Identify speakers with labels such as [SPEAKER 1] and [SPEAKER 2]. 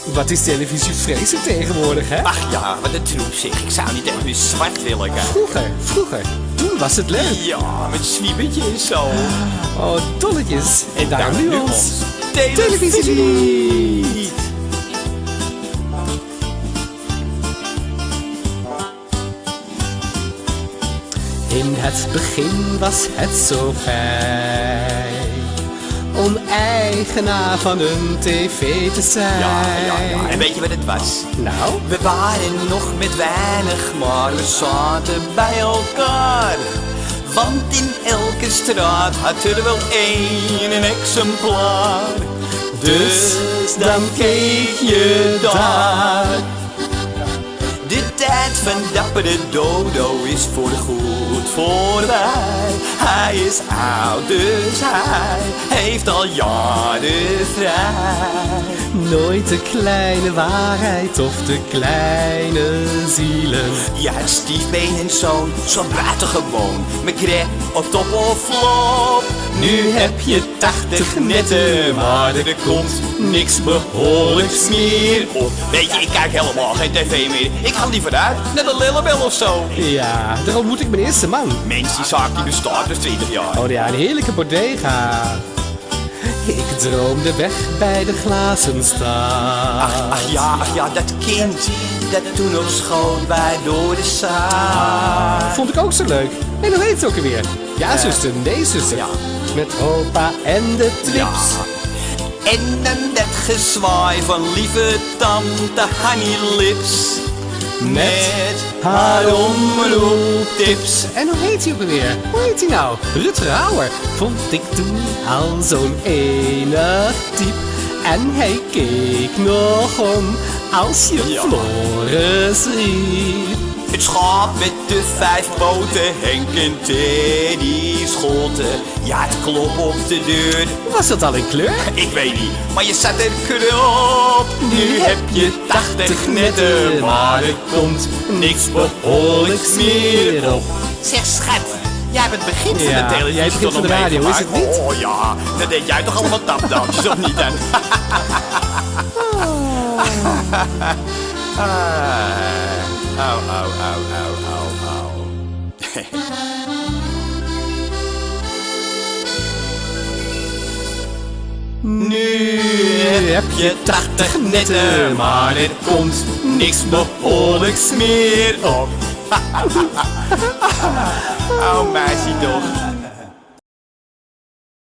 [SPEAKER 1] Wat is televisie vreselijk tegenwoordig, hè?
[SPEAKER 2] Ach ja, wat een troep zeg. Ik zou niet echt weer zwart willen gaan.
[SPEAKER 1] Vroeger. Toen was het leuk.
[SPEAKER 2] Ja, met zwiebertje en zo.
[SPEAKER 1] Oh, dolletjes. En daar nu ons.
[SPEAKER 2] Televisielied.
[SPEAKER 1] In het begin was het zo fijn om eigenaar van een tv te zijn.
[SPEAKER 2] Ja. En weet je wat het was?
[SPEAKER 1] Nou?
[SPEAKER 2] We waren nog met weinig, maar we zaten bij elkaar. Want in elke straat had er wel één een exemplaar. Dus dan keek je daar. De tijd van dappere Dodo is voorgoed voorbij. Hij is oud, dus hij heeft al jaren vrij.
[SPEAKER 1] Nooit de kleine waarheid of de kleine zielen.
[SPEAKER 2] Ja, het stiefbeen en zo buitengewoon. McGrath of top of flop. Nu heb je 80 netten, maar er komt niks behoorlijks meer op. Weet je, ik kijk helemaal geen tv meer. Ik ga liever uit, net een Lillebel of zo.
[SPEAKER 1] Ja, daar ontmoet ik mijn eerste man.
[SPEAKER 2] Mens, die zaak die bestaat dus 20 jaar.
[SPEAKER 1] Oh ja, een heerlijke bodega. Ik droomde weg bij de glazen stad.
[SPEAKER 2] Ach ja, dat kind dat toen op schoot bij door de zaal.
[SPEAKER 1] Vond ik ook zo leuk. En hoe heet het ook alweer? Ja, zuster, nee, zuster.
[SPEAKER 2] Ja.
[SPEAKER 1] Met opa en de trips.
[SPEAKER 2] Ja. En dan dat gezwaai van lieve tante Honey Lips. Met haar omroeptips.
[SPEAKER 1] En hoe heet hij ook alweer? Hoe heet hij nou? Rutger Hauer. Vond ik toen al zo'n enig type. En hij keek nog om als je
[SPEAKER 2] Ja.
[SPEAKER 1] Floris riep.
[SPEAKER 2] Het schaap met de 5 poten, Henk en Teddy Scholten. Ja, het klop op de deur.
[SPEAKER 1] Was dat al in kleur?
[SPEAKER 2] Ik weet niet, maar je zat er krop. Nu heb je 80 netten, maar er komt niks behoorlijks meer op. Zeg schat, jij bent het begin van
[SPEAKER 1] Ja,
[SPEAKER 2] de televisie
[SPEAKER 1] jij begint
[SPEAKER 2] toch
[SPEAKER 1] van de
[SPEAKER 2] nog
[SPEAKER 1] radio, is het
[SPEAKER 2] meegemaakt?
[SPEAKER 1] niet?
[SPEAKER 2] Oh ja, dat deed jij toch allemaal tapdansjes of niet dan? Au. Nu heb je 80 netten, maar er komt niks behoorlijks meer op. Oh meisje toch.